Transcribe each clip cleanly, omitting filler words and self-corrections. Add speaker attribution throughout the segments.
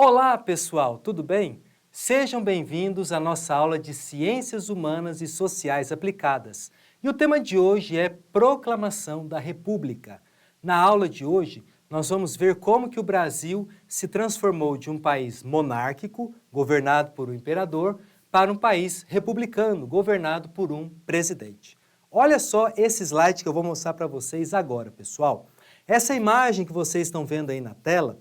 Speaker 1: Olá, pessoal, tudo bem? Sejam bem-vindos à nossa aula de Ciências Humanas e Sociais Aplicadas. E o tema de hoje é Proclamação da República. Na aula de hoje, nós vamos ver como que o Brasil se transformou de um país monárquico, governado por um imperador, para um país republicano, governado por um presidente. Olha só esse slide que eu vou mostrar para vocês agora, pessoal. Essa imagem que vocês estão vendo aí na tela,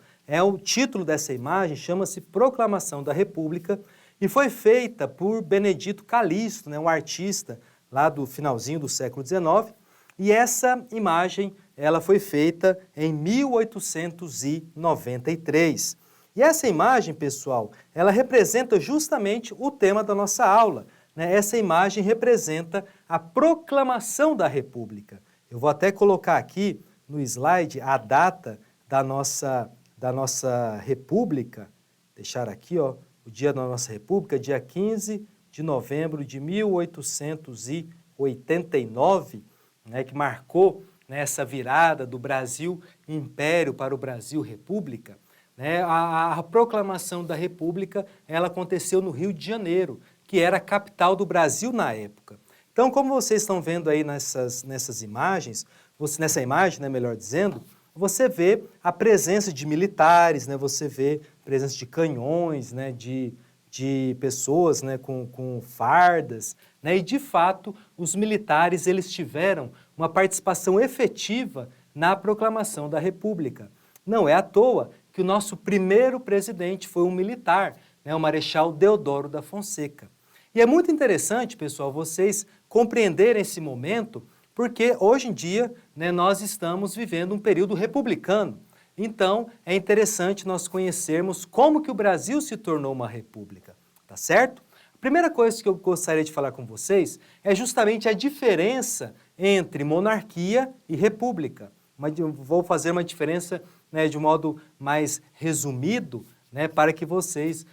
Speaker 1: o título dessa imagem chama-se Proclamação da República e foi feita por Benedito Calixto, um artista lá do finalzinho do século XIX, e essa imagem ela foi feita em 1893. E essa imagem, pessoal, ela representa justamente o tema da nossa aula. Essa imagem representa a proclamação da República. Eu vou até colocar aqui no slide a data da nossa República, deixar aqui o dia da nossa República, dia 15 de novembro de 1889, que marcou essa virada do Brasil Império para o Brasil República. A proclamação da República ela aconteceu no Rio de Janeiro, que era a capital do Brasil na época. Então, como vocês estão vendo aí nessas imagens, nessa imagem, melhor dizendo, você vê a presença de militares, você vê a presença de canhões, de pessoas com fardas, e de fato os militares eles tiveram uma participação efetiva na proclamação da República. Não é à toa que o nosso primeiro presidente foi um militar, o Marechal Deodoro da Fonseca. E é muito interessante, pessoal, vocês compreenderem esse momento, porque hoje em dia nós estamos vivendo um período republicano. Então, é interessante nós conhecermos como que o Brasil se tornou uma república, tá certo? A primeira coisa que eu gostaria de falar com vocês é justamente a diferença entre monarquia e república. Vou fazer uma diferença de um modo mais resumido, para que vocês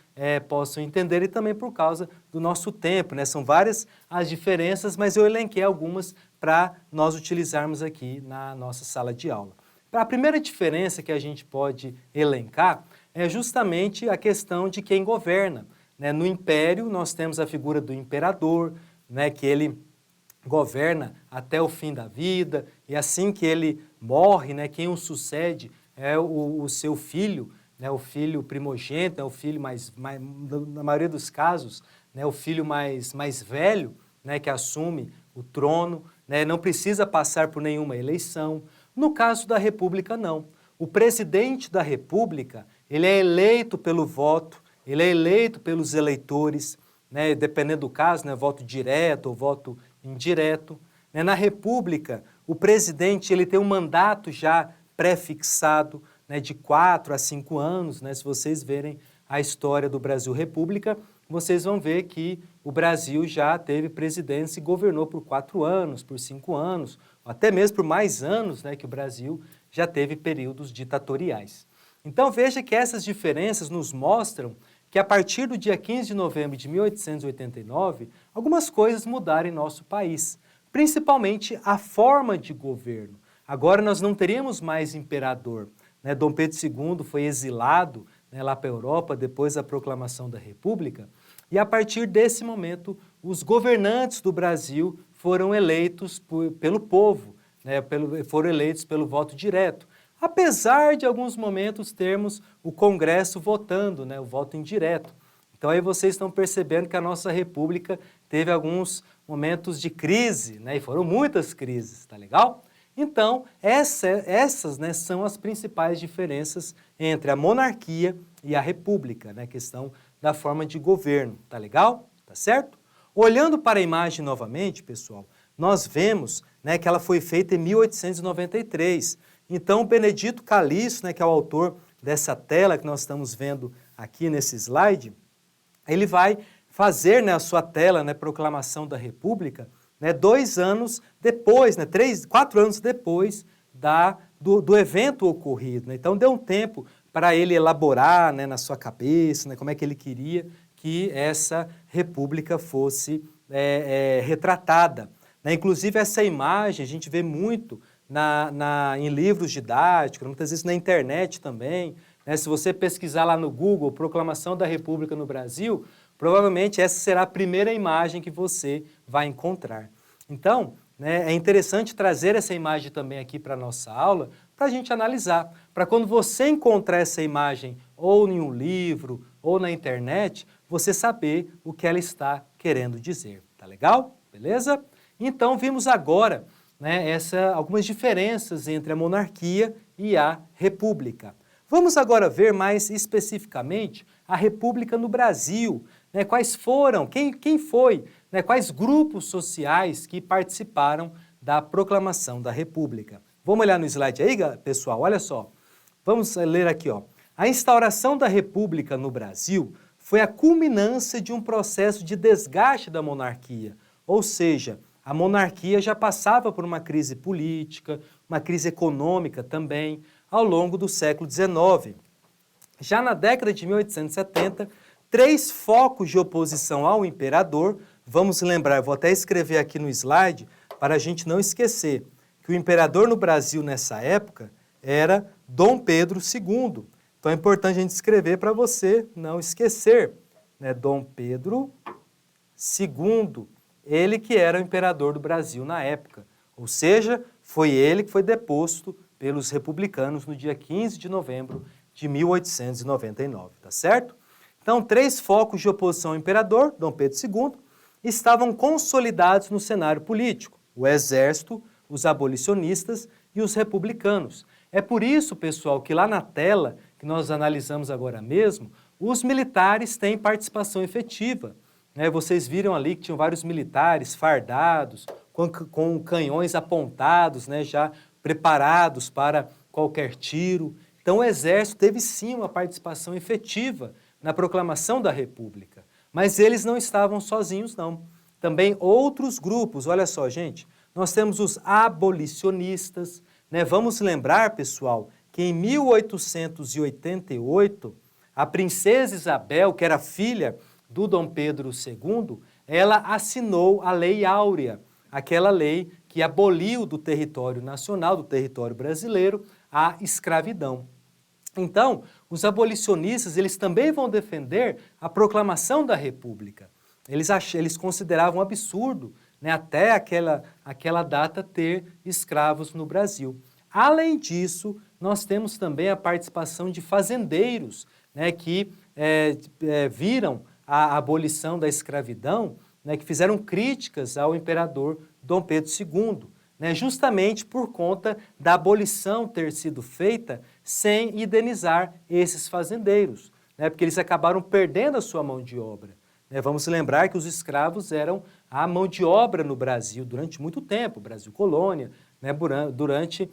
Speaker 1: possam entender e também por causa do nosso tempo. São várias as diferenças, mas eu elenquei algumas para nós utilizarmos aqui na nossa sala de aula. A primeira diferença que a gente pode elencar é justamente a questão de quem governa. No Império, nós temos a figura do imperador, que ele governa até o fim da vida, e assim que ele morre, quem o sucede é o seu filho, o filho primogênito, o filho na maioria dos casos, o filho mais velho, que assume o trono, não precisa passar por nenhuma eleição. No caso da República, não. O presidente da República, ele é eleito pelo voto, ele é eleito pelos eleitores, dependendo do caso, voto direto ou voto indireto. Na República, o presidente ele tem um mandato já pré-fixado, de 4 a 5 anos. Se vocês verem a história do Brasil República, vocês vão ver que o Brasil já teve presidência e governou por 4 anos, por 5 anos, até mesmo por mais anos, que o Brasil já teve períodos ditatoriais. Então veja que essas diferenças nos mostram que a partir do dia 15 de novembro de 1889, algumas coisas mudaram em nosso país, principalmente a forma de governo. Agora nós não teríamos mais imperador. Dom Pedro II foi exilado lá para a Europa depois da proclamação da República, e a partir desse momento os governantes do Brasil foram eleitos pelo povo, foram eleitos pelo voto direto, apesar de alguns momentos termos o Congresso votando, o voto indireto. Então aí vocês estão percebendo que a nossa República teve alguns momentos de crise, e foram muitas crises, tá legal? Então, essas são as principais diferenças entre a monarquia e a república, a questão da forma de governo, tá legal? Tá certo? Olhando para a imagem novamente, pessoal, nós vemos que ela foi feita em 1893. Então, o Benedito Calixto, que é o autor dessa tela que nós estamos vendo aqui nesse slide, ele vai fazer a sua tela, Proclamação da República, 2 anos depois, 4 anos depois do evento ocorrido. Então, deu um tempo para ele elaborar na sua cabeça como é que ele queria que essa república fosse retratada. Inclusive, essa imagem a gente vê muito em livros didáticos, muitas vezes na internet também, né? Se você pesquisar lá no Google, Proclamação da República no Brasil, provavelmente essa será a primeira imagem que você vai encontrar. Então, né, é interessante trazer essa imagem também aqui para a nossa aula, para a gente analisar, para quando você encontrar essa imagem ou em um livro ou na internet, você saber o que ela está querendo dizer. Tá legal? Beleza? Então, vimos agora, né, algumas diferenças entre a monarquia e a república. Vamos agora ver mais especificamente a república no Brasil, né, quais foram, quem foi, né, quais grupos sociais que participaram da proclamação da república. Vamos olhar no slide aí, pessoal? Olha só. Vamos ler aqui, ó. A instauração da república no Brasil foi a culminância de um processo de desgaste da monarquia, ou seja, a monarquia já passava por uma crise política, uma crise econômica também, ao longo do século XIX. Já na década de 1870, 3 focos de oposição ao imperador, vamos lembrar, vou até escrever aqui no slide, para a gente não esquecer, que o imperador no Brasil nessa época era Dom Pedro II. Então é importante a gente escrever para você não esquecer, né? Dom Pedro II, ele que era o imperador do Brasil na época. Ou seja, foi ele que foi deposto pelos republicanos no dia 15 de novembro de 1899, tá certo? Então, 3 focos de oposição ao imperador, Dom Pedro II, estavam consolidados no cenário político: o exército, os abolicionistas e os republicanos. É por isso, pessoal, que lá na tela, que nós analisamos agora mesmo, os militares têm participação efetiva. Né? Vocês viram ali que tinham vários militares fardados, com canhões apontados, né, já preparados para qualquer tiro. Então, o exército teve sim uma participação efetiva na proclamação da República. Mas eles não estavam sozinhos, não. Também outros grupos, olha só, gente, nós temos os abolicionistas, né? Vamos lembrar, pessoal, que em 1888, a princesa Isabel, que era filha do Dom Pedro II, ela assinou a Lei Áurea, aquela lei que aboliu do território nacional, do território brasileiro, a escravidão. Então, os abolicionistas, eles também vão defender a proclamação da República. Eles consideravam absurdo, né, até aquela data ter escravos no Brasil. Além disso, nós temos também a participação de fazendeiros, né, que viram a abolição da escravidão, né, que fizeram críticas ao imperador Dom Pedro II, né, justamente por conta da abolição ter sido feita sem indenizar esses fazendeiros, né, porque eles acabaram perdendo a sua mão de obra. Né. Vamos lembrar que os escravos eram a mão de obra no Brasil durante muito tempo, Brasil colônia, né, durante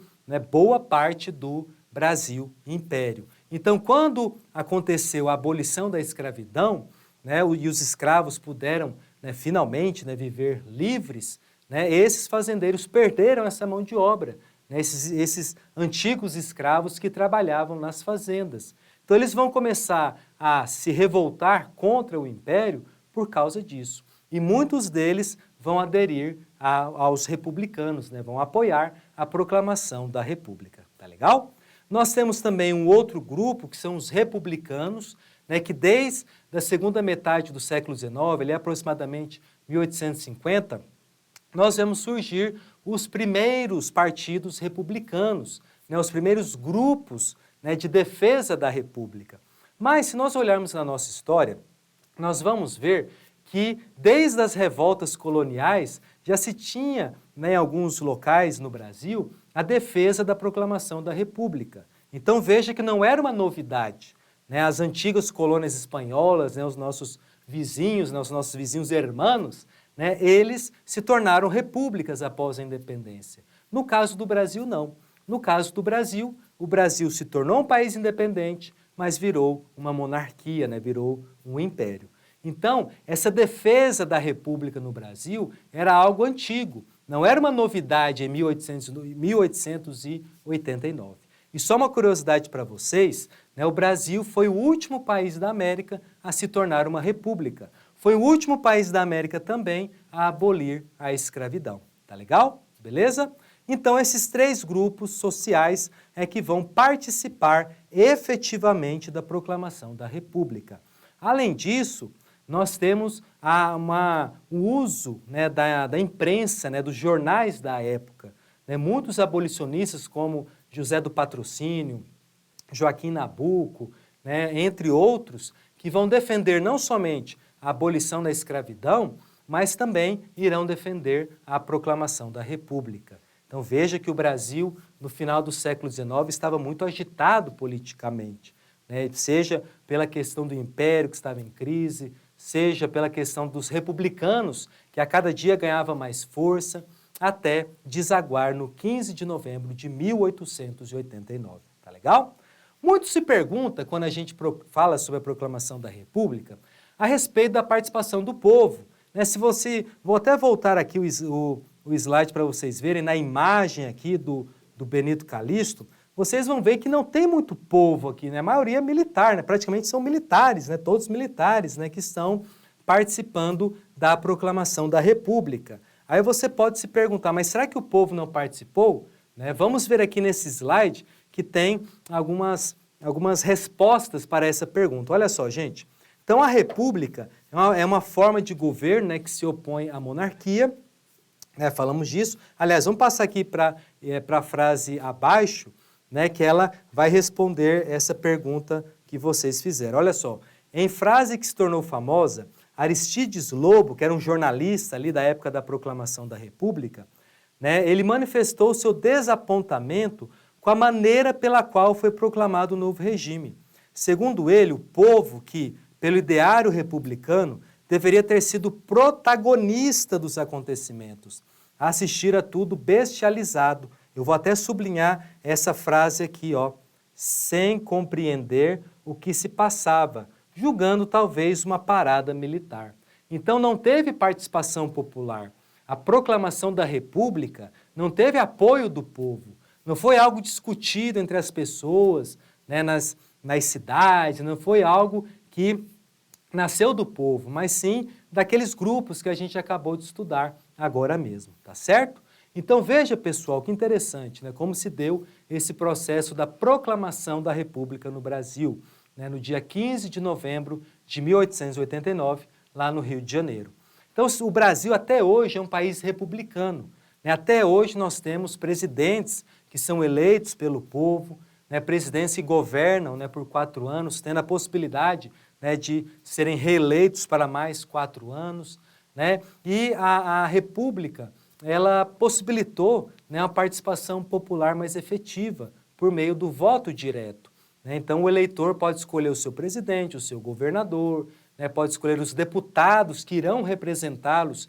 Speaker 1: boa parte do Brasil Império. Então, quando aconteceu a abolição da escravidão, né, e os escravos puderam, né, finalmente, né, viver livres, né, esses fazendeiros perderam essa mão de obra, né, esses antigos escravos que trabalhavam nas fazendas. Então, eles vão começar a se revoltar contra o Império por causa disso. E muitos deles vão aderir aos republicanos, né, vão apoiar a proclamação da República. Tá legal? Nós temos também um outro grupo, que são os republicanos, né, que desde a segunda metade do século XIX, ali aproximadamente 1850, nós vemos surgir os primeiros partidos republicanos, né, os primeiros grupos, né, de defesa da República. Mas, se nós olharmos na nossa história, nós vamos ver que, desde as revoltas coloniais, já se tinha, né, em alguns locais no Brasil, a defesa da proclamação da República. Então, veja que não era uma novidade. Né, as antigas colônias espanholas, né, os nossos vizinhos, né, os nossos vizinhos hermanos, né, eles se tornaram repúblicas após a independência. No caso do Brasil, não. No caso do Brasil, o Brasil se tornou um país independente, mas virou uma monarquia, né, virou um império. Então, essa defesa da República no Brasil era algo antigo, não era uma novidade em 1889. E só uma curiosidade para vocês, né, o Brasil foi o último país da América a se tornar uma república. Foi o último país da América também a abolir a escravidão. Tá legal? Beleza? Então, esses três grupos sociais é que vão participar efetivamente da proclamação da República. Além disso, nós temos o uso, né, da imprensa, né, dos jornais da época. Né? Muitos abolicionistas, como José do Patrocínio, Joaquim Nabuco, né, entre outros, que vão defender não somente a abolição da escravidão, mas também irão defender a proclamação da República. Então veja que o Brasil, no final do século XIX, estava muito agitado politicamente, né? Seja pela questão do Império, que estava em crise, seja pela questão dos republicanos, que a cada dia ganhava mais força, até desaguar no 15 de novembro de 1889. Tá legal? Muito se pergunta, quando a gente fala sobre a proclamação da República, a respeito da participação do povo. Né? Vou até voltar aqui o slide para vocês verem, na imagem aqui do Benito Calixto, vocês vão ver que não tem muito povo aqui, né? A maioria é militar, né? Praticamente são militares, né? Todos militares, né? Que estão participando da proclamação da República. Aí você pode se perguntar, mas será que o povo não participou? Né? Vamos ver aqui nesse slide que tem algumas respostas para essa pergunta. Olha só, gente. Então, a República é uma forma de governo, né, que se opõe à monarquia. Falamos disso. Aliás, vamos passar aqui para a frase abaixo, né, que ela vai responder essa pergunta que vocês fizeram. Olha só, em frase que se tornou famosa, Aristides Lobo, que era um jornalista ali da época da proclamação da República, né, ele manifestou o seu desapontamento com a maneira pela qual foi proclamado o novo regime. Segundo ele, o povo que, pelo ideário republicano, deveria ter sido protagonista dos acontecimentos, assistir a tudo bestializado. Eu vou até sublinhar essa frase aqui, ó, sem compreender o que se passava, julgando talvez uma parada militar. Então não teve participação popular. A proclamação da República não teve apoio do povo. Não foi algo discutido entre as pessoas, né, nas cidades, não foi algo que nasceu do povo, mas sim daqueles grupos que a gente acabou de estudar agora mesmo, tá certo? Então veja, pessoal, que interessante, né, como se deu esse processo da proclamação da República no Brasil, né, no dia 15 de novembro de 1889, lá no Rio de Janeiro. Então o Brasil até hoje é um país republicano, né? Até hoje nós temos presidentes que são eleitos pelo povo, né, presidentes que governam, né, por 4 anos, tendo a possibilidade, né, de serem reeleitos para mais 4 anos. Né, e a República, ela possibilitou, né, uma participação popular mais efetiva por meio do voto direto. Né? Então o eleitor pode escolher o seu presidente, o seu governador, né, pode escolher os deputados que irão representá-los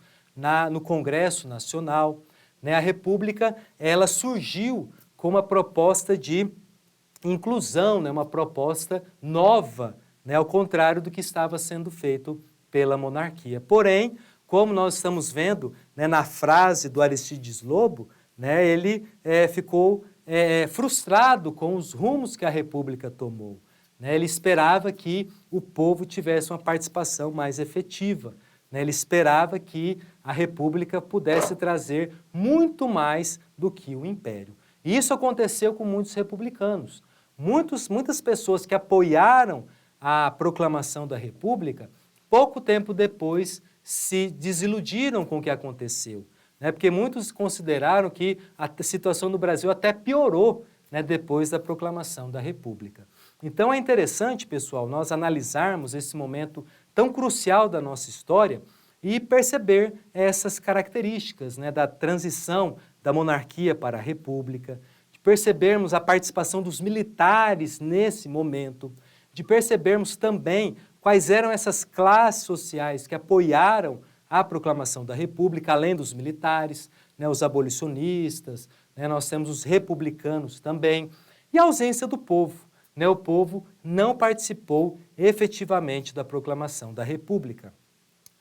Speaker 1: no Congresso Nacional. Né? A República, ela surgiu com uma proposta de inclusão, né? Uma proposta nova, né? Ao contrário do que estava sendo feito pela monarquia. Porém, como nós estamos vendo, né, na frase do Aristides Lobo, né, ele ficou frustrado com os rumos que a República tomou. Né? Ele esperava que o povo tivesse uma participação mais efetiva. Né? Ele esperava que a República pudesse trazer muito mais do que o Império. E isso aconteceu com muitos republicanos. Muitas pessoas que apoiaram a proclamação da República, pouco tempo depois se desiludiram com o que aconteceu. Né? Porque muitos consideraram que a situação no Brasil até piorou, né, depois da proclamação da República. Então é interessante, pessoal, nós analisarmos esse momento tão crucial da nossa história e perceber essas características, né, da transição da monarquia para a República, de percebermos a participação dos militares nesse momento, de percebermos também quais eram essas classes sociais que apoiaram a proclamação da República, além dos militares, né, os abolicionistas, né, nós temos os republicanos também, e a ausência do povo. Né, o povo não participou efetivamente da proclamação da República.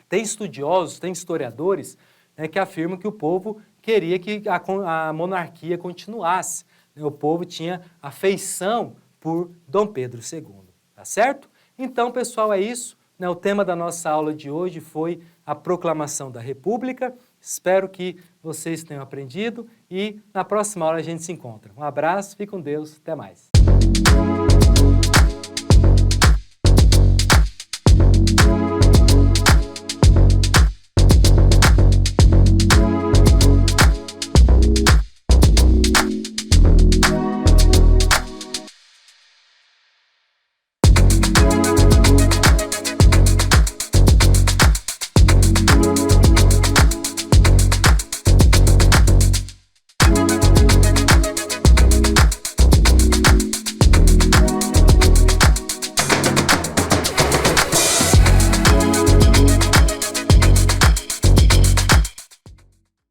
Speaker 1: Tem estudiosos, tem historiadores, né, que afirmam que o povo queria que a monarquia continuasse. Né, o povo tinha afeição por Dom Pedro II. Tá certo? Então, pessoal, é isso. Né, o tema da nossa aula de hoje foi a proclamação da República Espero que vocês tenham aprendido e na próxima aula a gente se encontra. Um abraço, fique com Deus, até mais.